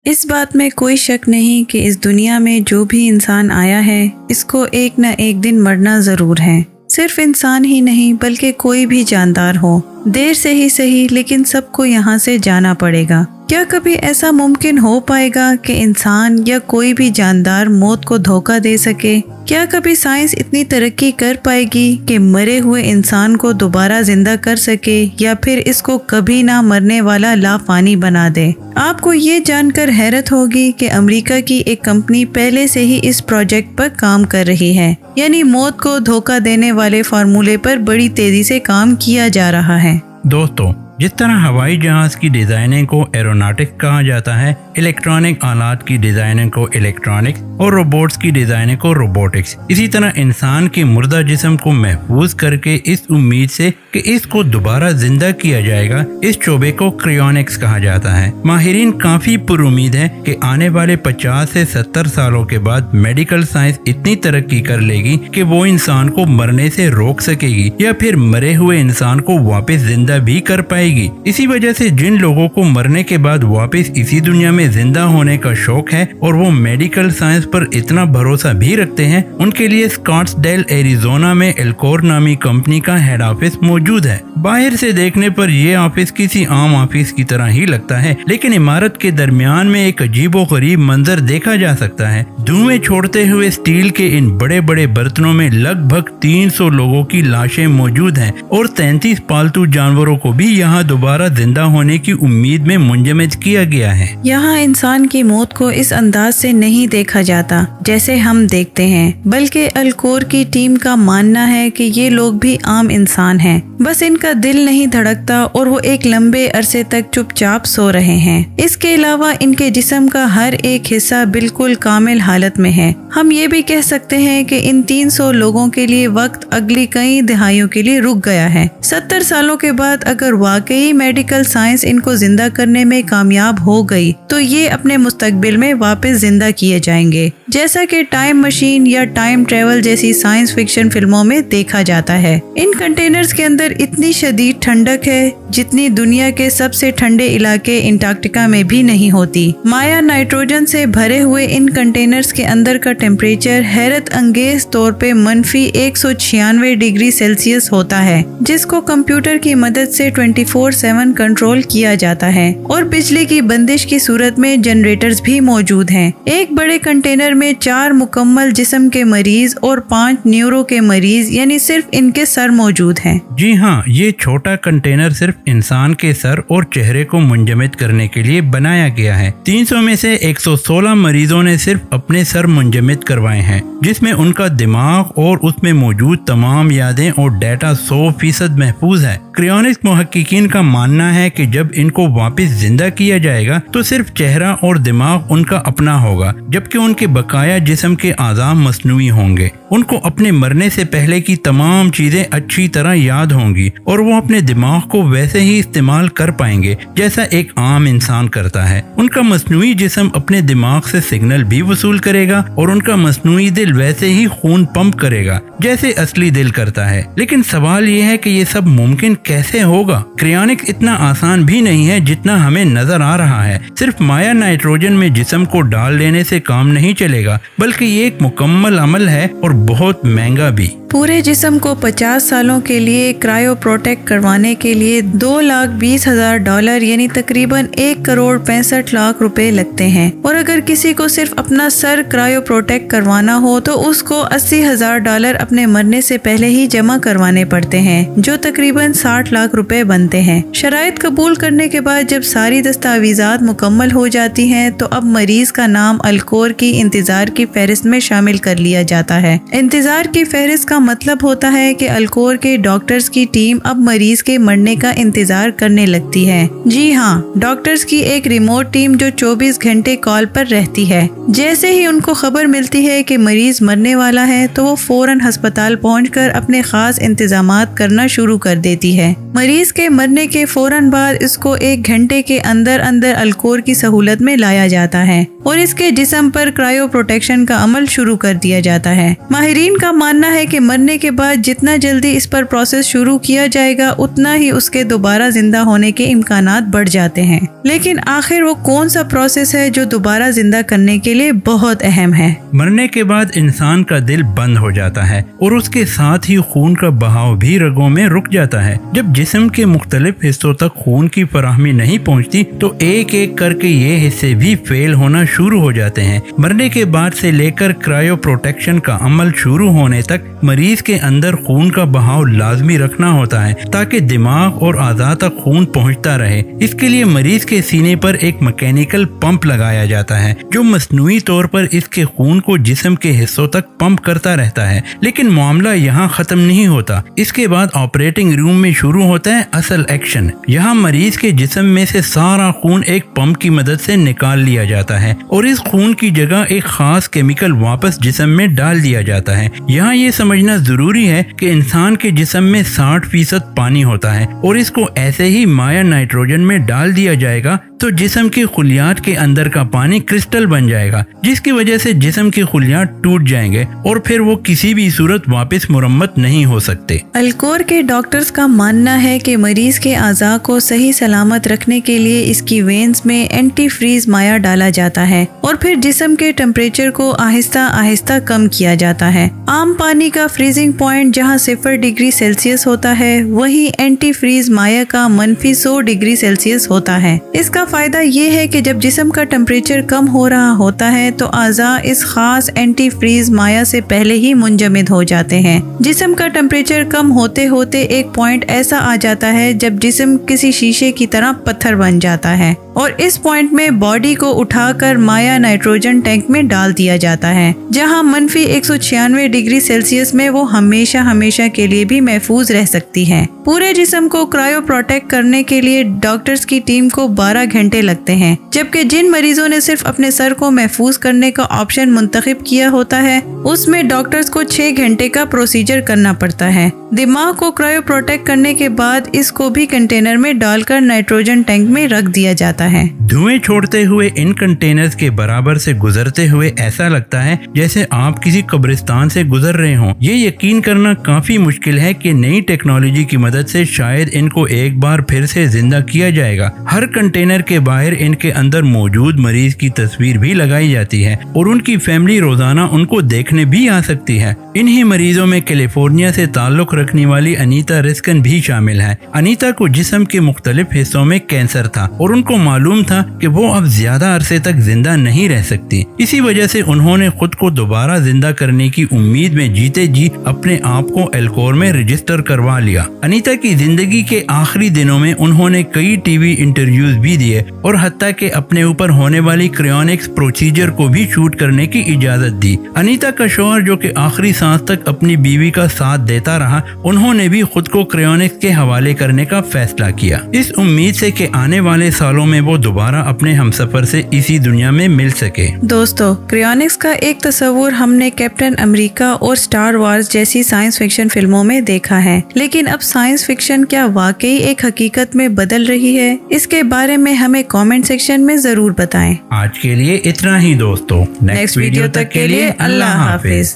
इस बात में कोई शक नहीं कि इस दुनिया में जो भी इंसान आया है इसको एक न एक दिन मरना जरूर है। सिर्फ इंसान ही नहीं बल्कि कोई भी जानदार हो, देर से ही सही लेकिन सबको यहाँ से जाना पड़ेगा। क्या कभी ऐसा मुमकिन हो पाएगा कि इंसान या कोई भी जानदार मौत को धोखा दे सके? क्या कभी साइंस इतनी तरक्की कर पाएगी कि मरे हुए इंसान को दोबारा जिंदा कर सके या फिर इसको कभी ना मरने वाला लाफानी बना दे? आपको ये जानकर हैरत होगी कि अमेरिका की एक कंपनी पहले से ही इस प्रोजेक्ट पर काम कर रही है, यानी मौत को धोखा देने वाले फार्मूले पर बड़ी तेजी से काम किया जा रहा है। दोस्तों, जिस तरह हवाई जहाज की डिजाइनिंग को एरोनॉटिक्स कहा जाता है, इलेक्ट्रॉनिक आलात की डिजाइनिंग को इलेक्ट्रॉनिक्स और रोबोट्स की डिजाइनिंग को रोबोटिक्स, इसी तरह इंसान के मुर्दा जिस्म को महफूज करके इस उम्मीद से कि इसको दोबारा जिंदा किया जाएगा, इस शोबे को क्रायोनिक्स कहा जाता है। माहिरीन काफी पुरुमीद है कि आने वाले 50 से 70 सालों के बाद मेडिकल साइंस इतनी तरक्की कर लेगी कि वो इंसान को मरने से रोक सकेगी या फिर मरे हुए इंसान को वापस जिंदा भी कर पाएगी। इसी वजह से जिन लोगों को मरने के बाद वापस इसी दुनिया में जिंदा होने का शौक है और वो मेडिकल साइंस पर इतना भरोसा भी रखते हैं, उनके लिए स्कॉट्सडेल एरिजोना में एल्कोर नामी कंपनी का हेड ऑफिस मौजूद है। बाहर से देखने पर यह ऑफिस किसी आम ऑफिस की तरह ही लगता है, लेकिन इमारत के दरमियान में एक अजीबोगरीब मंजर देखा जा सकता है। धुएं छोड़ते हुए स्टील के इन बड़े बड़े बर्तनों में लगभग 300 लोगों की लाशें मौजूद हैं और 33 पालतू जानवरों को भी यहाँ दोबारा जिंदा होने की उम्मीद में मुंजमद किया गया है। यहाँ इंसान की मौत को इस अंदाज से नहीं देखा जाता जैसे हम देखते हैं, बल्कि अल्कोर की टीम का मानना है कि ये लोग भी आम इंसान हैं, बस इनका दिल नहीं धड़कता और वो एक लंबे अरसे तक चुपचाप सो रहे हैं। इसके अलावा इनके जिस्म का हर एक हिस्सा बिल्कुल कामिल हालत में है। हम ये भी कह सकते हैं कि इन 300 लोगों के लिए वक्त अगली कई दहाइयों के लिए रुक गया है। 70 सालों के बाद अगर वाकई मेडिकल साइंस इनको जिंदा करने में कामयाब हो गई तो ये अपने मुस्तकबिल में वापस जिंदा किए जाएंगे, जैसा कि टाइम मशीन या टाइम ट्रेवल जैसी साइंस फिक्शन फिल्मों में देखा जाता है। इन कंटेनर्स के अंदर इतनी शदीद ठंडक है जितनी दुनिया के सबसे ठंडे इलाके अंटार्कटिका में भी नहीं होती। माया नाइट्रोजन से भरे हुए इन कंटेनर्स के अंदर का टेम्परेचर हैरत अंगेज तौर पे -196 डिग्री सेल्सियस होता है, जिसको कंप्यूटर की मदद से 24/7 कंट्रोल किया जाता है और बिजली की बंदिश की सूरत में जनरेटर्स भी मौजूद हैं। एक बड़े कंटेनर में 4 मुकम्मल जिस्म के मरीज और 5 न्यूरो के मरीज, यानी सिर्फ इनके सर मौजूद हैं। जी हाँ, ये छोटा कंटेनर सिर्फ इंसान के सर और चेहरे को मुंजमद करने के लिए बनाया गया है। 300 में से 116 मरीजों ने सिर्फ अपने सर मुंजमद करवाए हैं, जिसमें उनका दिमाग और उसमें मौजूद तमाम यादें और डाटा 100% महफूज है। क्रायोनिक्स मुहक्किकीन का मानना है कि जब इनको वापस जिंदा किया जाएगा तो सिर्फ चेहरा और दिमाग उनका अपना होगा, जबकि उनके बकाया जिस्म के आज़ाम मसनूई होंगे। उनको अपने मरने से पहले की तमाम चीजें अच्छी तरह याद होंगी और वो अपने दिमाग को वैसे ही इस्तेमाल कर पाएंगे जैसा एक आम इंसान करता है। उनका मसनूई जिस्म अपने दिमाग से सिग्नल भी वसूल करेगा और उनका मसनूई दिल वैसे ही खून पंप करेगा जैसे असली दिल करता है। लेकिन सवाल ये है कि ये सब मुमकिन कैसे होगा? क्रायोनिक्स इतना आसान भी नहीं है जितना हमें नजर आ रहा है। सिर्फ माया नाइट्रोजन में जिस्म को डाल देने से काम नहीं चलेगा, बल्कि ये एक मुकम्मल अमल है और बहुत महंगा भी। पूरे जिस्म को 50 सालों के लिए क्रायो प्रोटेक्ट करवाने के लिए $2,20,000 यानी तकरीबन 1,65,00,000 रुपए लगते हैं, और अगर किसी को सिर्फ अपना सर क्रायो प्रोटेक्ट करवाना हो तो उसको $80,000 अपने मरने से पहले ही जमा करवाने पड़ते हैं, जो तकरीबन 60 लाख रुपए बनते हैं। शराइत कबूल करने के बाद जब सारी दस्तावेजात मुकम्मल हो जाती हैं तो अब मरीज का नाम अल्कोर की इंतजार की फहरिस्त में शामिल कर लिया जाता है। इंतजार की फहरिस्त का मतलब होता है कि अल्कोर के डॉक्टर्स की टीम अब मरीज के मरने का इंतजार करने लगती है। जी हाँ, डॉक्टर्स की एक रिमोट टीम जो 24 घंटे कॉल पर रहती है। जैसे ही उनको खबर मिलती है कि मरीज मरने वाला है तो वो फौरन अस्पताल पहुंचकर अपने खास इंतजामात करना शुरू कर देती है। मरीज के मरने के फौरन बाद इसको 1 घंटे के अंदर अंदर अल्कोर की सहूलत में लाया जाता है और इसके जिस्म पर क्रायो प्रोटेक्शन का अमल शुरू कर दिया जाता है। माहिरीन का मानना है कि मरने के बाद जितना जल्दी इस पर प्रोसेस शुरू किया जाएगा उतना ही उसके दोबारा जिंदा होने के इम्कानात बढ़ जाते हैं। लेकिन आखिर वो कौन सा प्रोसेस है जो दोबारा जिंदा करने के लिए बहुत अहम है? मरने के बाद इंसान का दिल बंद हो जाता है और उसके साथ ही खून का बहाव भी रगों में रुक जाता है। जब जिस्म के मुख्तलिफ हिस्सों तक खून की फराहमी नहीं पहुंचती तो एक एक करके ये हिस्से भी फेल होना शुरू हो जाते हैं। मरने के बाद से लेकर क्रायो प्रोटेक्शन का अमल शुरू होने तक मरीज के अंदर खून का बहाव लाजमी रखना होता है ताकि दिमाग और आज़ा तक खून पहुंचता रहे। इसके लिए मरीज के सीने पर एक मैकेनिकल पंप लगाया जाता है जो मसनूई तौर पर इसके खून को जिस्म के हिस्सों तक पंप करता रहता है। लेकिन मामला यहाँ खत्म नहीं होता। इसके बाद ऑपरेटिंग रूम में शुरू होता है असल एक्शन। यहाँ मरीज के जिस्म में से सारा खून एक पंप की मदद से निकाल लिया जाता है और इस खून की जगह एक खास केमिकल वापस जिस्म में डाल दिया जाता है। यहाँ ये समझना जरूरी है कि इंसान के जिस्म में 60% पानी होता है और इसको ऐसे ही माया नाइट्रोजन में डाल दिया जाएगा तो जिस्म के खुलियात के अंदर का पानी क्रिस्टल बन जाएगा, जिसकी वजह से जिस्म के खुलियात टूट जाएंगे और फिर वो किसी भी सूरत वापस मुरम्मत नहीं हो सकते। अल्कोर के डॉक्टर्स का मानना है कि मरीज के आज़ा को सही सलामत रखने के लिए इसकी वेन्स में एंटी फ्रीज माया डाला जाता है और फिर जिस्म के टेम्परेचर को आहिस्ता आहिस्ता कम किया जाता है। आम पानी का फ्रीजिंग पॉइंट जहाँ 0 डिग्री सेल्सियस होता है वहीं एंटी फ्रीज माया का -100 डिग्री सेल्सियस होता है। इसका फायदा ये है कि जब जिस्म का टेम्परेचर कम हो रहा होता है तो आज़ा इस खास एंटी फ्रीज माया से पहले ही मुंजमद हो जाते हैं। जिस्म का टेम्परेचर कम होते होते एक पॉइंट ऐसा आ जाता है जब जिस्म किसी शीशे की तरह पत्थर बन जाता है और इस पॉइंट में बॉडी को उठाकर माया नाइट्रोजन टैंक में डाल दिया जाता है जहां -196 डिग्री सेल्सियस में वो हमेशा हमेशा के लिए भी महफूज रह सकती है। पूरे जिस्म को क्रायो प्रोटेक्ट करने के लिए डॉक्टर्स की टीम को 12 घंटे लगते हैं, जबकि जिन मरीजों ने सिर्फ अपने सर को महफूज करने का ऑप्शन मुंतखब किया होता है उसमें डॉक्टर्स को 6 घंटे का प्रोसीजर करना पड़ता है। दिमाग को क्रायो प्रोटेक्ट करने के बाद इसको भी कंटेनर में डालकर नाइट्रोजन टैंक में रख दिया जाता है। धुएं छोड़ते हुए इन कंटेनर्स के बराबर से गुजरते हुए ऐसा लगता है जैसे आप किसी कब्रिस्तान से गुजर रहे हों। ये यकीन करना काफी मुश्किल है कि नई टेक्नोलॉजी की मदद से शायद इनको एक बार फिर से जिंदा किया जाएगा। हर कंटेनर के बाहर इनके अंदर मौजूद मरीज की तस्वीर भी लगाई जाती है और उनकी फैमिली रोजाना उनको देखने भी आ सकती है। इन्हीं मरीजों में कैलिफोर्निया से ताल्लुक रखने वाली अनीता रिस्कन भी शामिल है। अनीता को जिस्म के मुख्तलिफ हिस्सों में कैंसर था और उनको मालूम था कि वो अब ज्यादा अरसे तक जिंदा नहीं रह सकती। इसी वजह से उन्होंने खुद को दोबारा जिंदा करने की उम्मीद में जीते जी अपने आप को एल्कोर में रजिस्टर करवा लिया। अनीता की जिंदगी के आखिरी दिनों में उन्होंने कई टीवी इंटरव्यूज भी दिए और हत्ता के अपने ऊपर होने वाली क्रायोनिक्स प्रोसीजर को भी शूट करने की इजाजत दी। अनीता का शौहर जो कि आखिरी सांस तक अपनी बीवी का साथ देता रहा, उन्होंने भी खुद को क्रायोनिक्स के हवाले करने का फैसला किया, इस उम्मीद से कि आने वाले सालों में वो दोबारा अपने हमसफर से इसी दुनिया में मिल सके। दोस्तों, क्रायोनिक्स का एक तस्वुर हमने कैप्टन अमेरिका और स्टार वार्स जैसी साइंस फिक्शन फिल्मों में देखा है, लेकिन अब साइंस फिक्शन क्या वाकई एक हकीकत में बदल रही है? इसके बारे में हमें कमेंट सेक्शन में जरूर बताएं। आज के लिए इतना ही दोस्तों। नेक्स्ट वीडियो तक के लिए अल्लाह हाफिज।